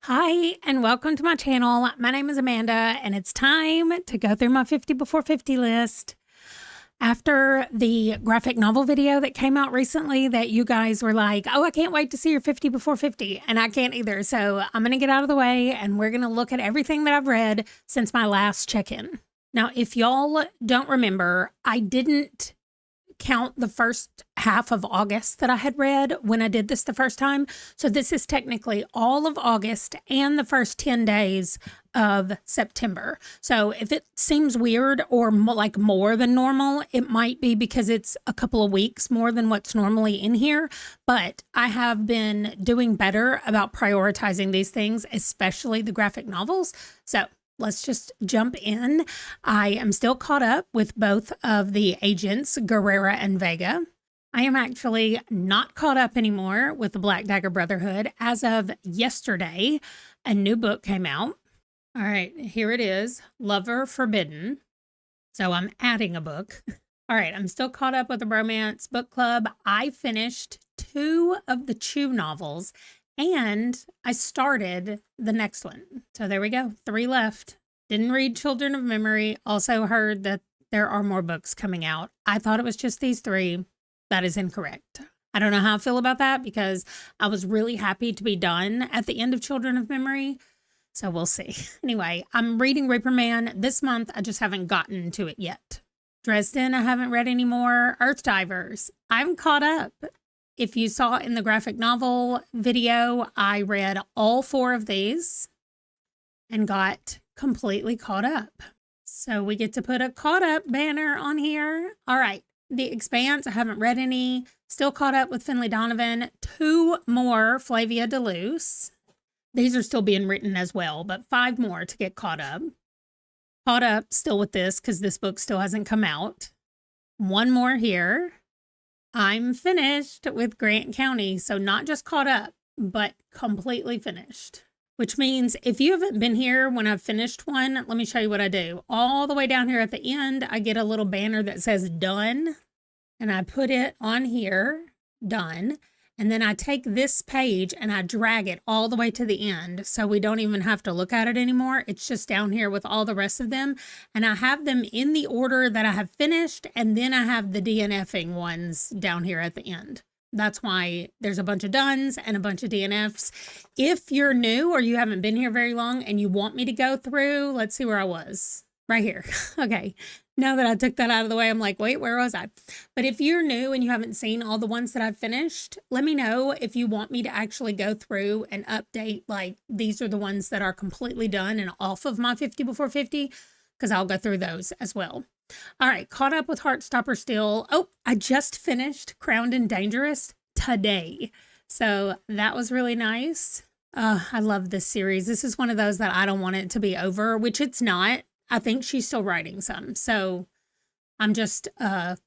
Hi, and welcome to my channel. My name is Amanda, and it's time to go through my 50 before 50 list. After the graphic novel video that came out recently that you guys were like, oh, I can't wait to see your 50 before 50, and I can't either. So I'm going to get out of the way, and we're going to look at everything that I've read since my last check-in. Now, if y'all don't remember, I didn't count the first half of August that I had read when I did this the first time. So this is technically all of August and the first 10 days of September. So if it seems weird or like more than normal, it might be because it's a couple of weeks more than what's normally in here. But I have been doing better about prioritizing these things, especially the graphic novels. So let's just jump in. I am still caught up with both of the agents, Guerrera and Vega. I am actually not caught up anymore with the Black Dagger Brotherhood. As of yesterday, a new book came out. All right, here it is, Lover Forbidden. So I'm adding a book. All right, I'm still caught up with the Romance Book Club. I finished 2 of the Chew novels, and I started the next one. So there we go, 3 left. Didn't read Children of Memory. Also heard that there are more books coming out. I thought it was just these 3. That is incorrect. I don't know how I feel about that because I was really happy to be done at the end of Children of Memory. So we'll see. Anyway, I'm reading Reaper Man this month. I just haven't gotten to it yet. Dresden, I haven't read anymore. Earth Divers, I'm caught up. If you saw in the graphic novel video, I read all 4 of these and got completely caught up. So we get to put a caught up banner on here. All right. The Expanse, I haven't read any. Still caught up with Finley Donovan. 2 more Flavia DeLuce. These are still being written as well, but 5 more to get caught up. Caught up still with this because this book still hasn't come out. 1 more here. I'm finished with Grant County, so not just caught up, but completely finished. Which means if you haven't been here when I've finished one, let me show you what I do. All the way down here at the end, I get a little banner that says done, and I put it on here, done. And then I take this page and I drag it all the way to the end so we don't even have to look at it anymore. It's just down here with all the rest of them. And I have them in the order that I have finished, and then I have the DNFing ones down here at the end. That's why there's a bunch of dones and a bunch of DNFs. If you're new or you haven't been here very long and you want me to go through, let's see where I was. Right here. Okay. Now that I took that out of the way, I'm like, wait, where was I? But if you're new and you haven't seen all the ones that I've finished, let me know if you want me to actually go through and update, like, these are the ones that are completely done and off of my 50 before 50, because I'll go through those as well. All right, caught up with Heartstopper still. Oh, I just finished Crowned and Dangerous today. So that was really nice. I love this series. This is one of those that I don't want it to be over, which it's not. I think she's still writing some, so I'm just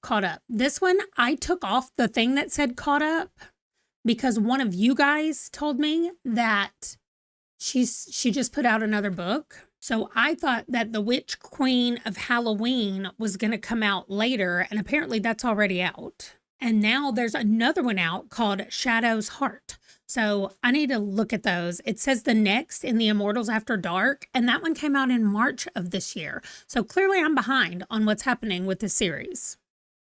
caught up. This one, I took off the thing that said caught up because one of you guys told me that she just put out another book. So I thought that The Witch Queen of Halloween was going to come out later, and apparently that's already out. And now there's another one out called Shadow's Heart. So I need to look at those. It says the next in the Immortals After Dark, and that one came out in March of this year. So clearly I'm behind on what's happening with this series.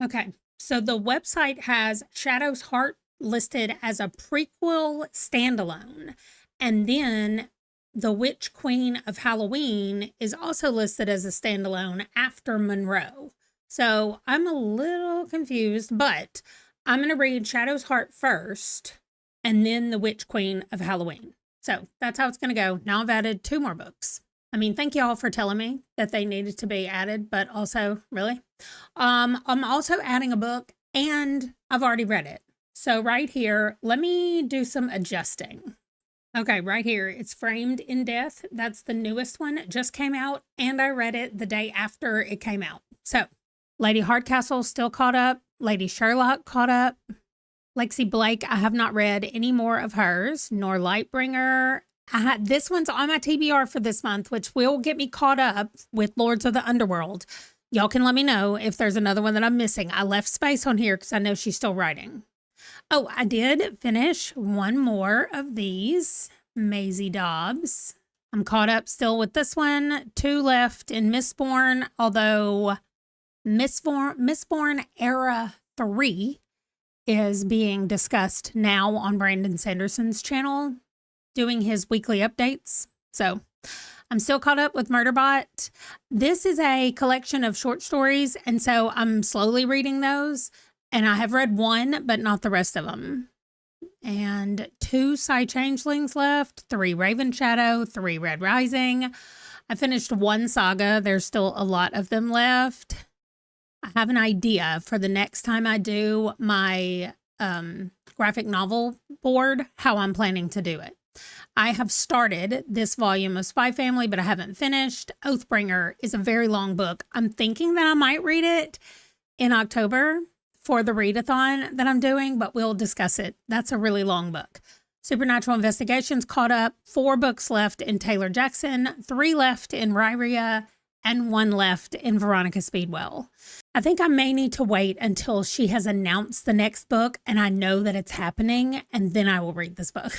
Okay, so the website has Shadow's Heart listed as a prequel standalone. And then The Witch Queen of Halloween is also listed as a standalone after Monroe. So I'm a little confused, but I'm going to read Shadow's Heart first, and then The Witch Queen of Halloween. So that's how it's going to go. Now I've added 2 more books. I mean, thank you all for telling me that they needed to be added, but also, really? I'm also adding a book, and I've already read it. So right here, let me do some adjusting. Okay, right here, it's Framed in Death. That's the newest one. It just came out, and I read it the day after it came out. So Lady Hardcastle still caught up. Lady Sherlock caught up. Lexi Blake, I have not read any more of hers, nor Lightbringer. This one's on my TBR for this month, which will get me caught up with Lords of the Underworld. Y'all can let me know if there's another one that I'm missing. I left space on here because I know she's still writing. Oh, I did finish 1 more of these. Maisie Dobbs. I'm caught up still with this one. 2 left in Mistborn, although Mistborn Era 3 is being discussed now on Brandon Sanderson's channel, doing his weekly updates. So I'm still caught up with Murderbot. This is a collection of short stories, and so I'm slowly reading those, and I have read 1, but not the rest of them. And 2 Psy Changelings left, 3 Raven Shadow, 3 Red Rising. I finished 1 saga. There's still a lot of them left. I have an idea for the next time I do my graphic novel board, how I'm planning to do it. I have started this volume of Spy Family, but I haven't finished. Oathbringer is a very long book. I'm thinking that I might read it in October for the readathon that I'm doing, but we'll discuss it. That's a really long book. Supernatural Investigations caught up. 4 books left in Taylor Jackson, 3 left in Ryria, and 1 left in Veronica Speedwell. I think I may need to wait until she has announced the next book and I know that it's happening, and then I will read this book.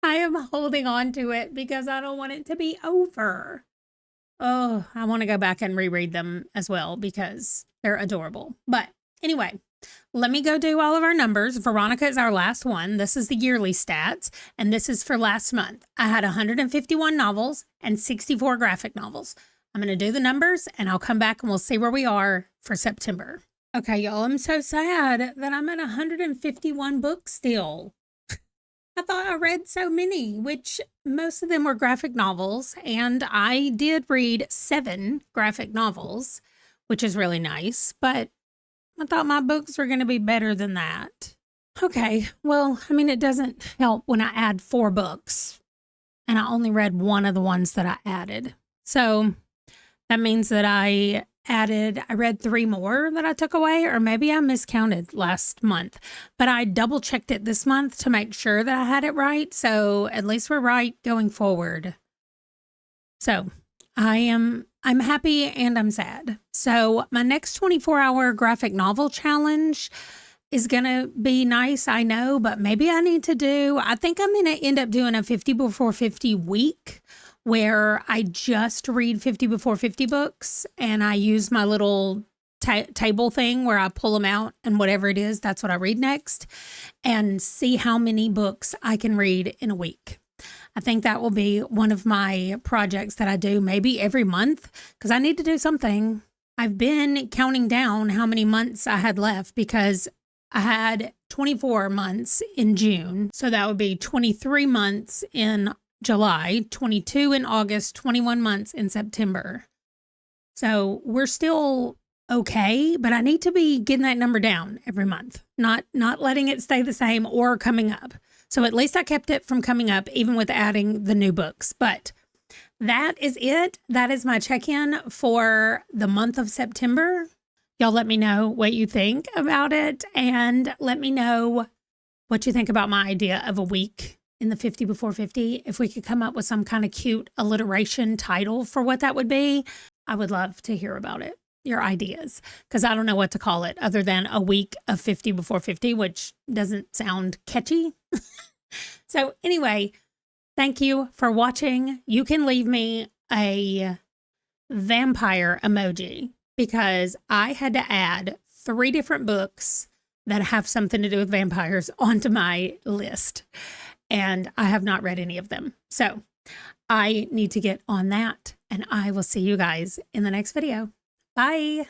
I am holding on to it because I don't want it to be over. Oh, I want to go back and reread them as well because they're adorable. But anyway, let me go do all of our numbers. Veronica is our last one. This is the yearly stats, and this is for last month. I had 151 novels and 64 graphic novels. I'm going to do the numbers, and I'll come back and we'll see where we are for September. Okay, y'all, I'm so sad that I'm at 151 books still. I thought I read so many, which most of them were graphic novels, and I did read 7 graphic novels, which is really nice, but I thought my books were going to be better than that. Okay, well, I mean, it doesn't help when I add 4 books, and I only read 1 of the ones that I added. So that means that I read 3 more that I took away, or maybe I miscounted last month, but I double checked it this month to make sure that I had it right. So at least we're right going forward. So I'm happy and I'm sad. So my next 24-hour graphic novel challenge is going to be nice, I know, but maybe I think I'm going to end up doing a 50 before 50 week where I just read 50 before 50 books, and I use my little table thing where I pull them out, and whatever it is, that's what I read next, and see how many books I can read in a week. I think that will be one of my projects that I do maybe every month, because I need to do something. I've been counting down how many months I had left because I had 24 months in June. So that would be 23 months in July, 22 in August, 21 months in September. So we're still okay, but I need to be getting that number down every month, not letting it stay the same or coming up. So at least I kept it from coming up, even with adding the new books. But that is it. That is my check-in for the month of September. Y'all let me know what you think about it, and let me know what you think about my idea of a week in the 50 before 50. If we could come up with some kind of cute alliteration title for what that would be, I would love to hear about it, your ideas, because I don't know what to call it other than a week of 50 before 50, which doesn't sound catchy. So anyway, thank you for watching. You can leave me a vampire emoji because I had to add 3 different books that have something to do with vampires onto my list, and I have not read any of them. So I need to get on that, and I will see you guys in the next video. Bye.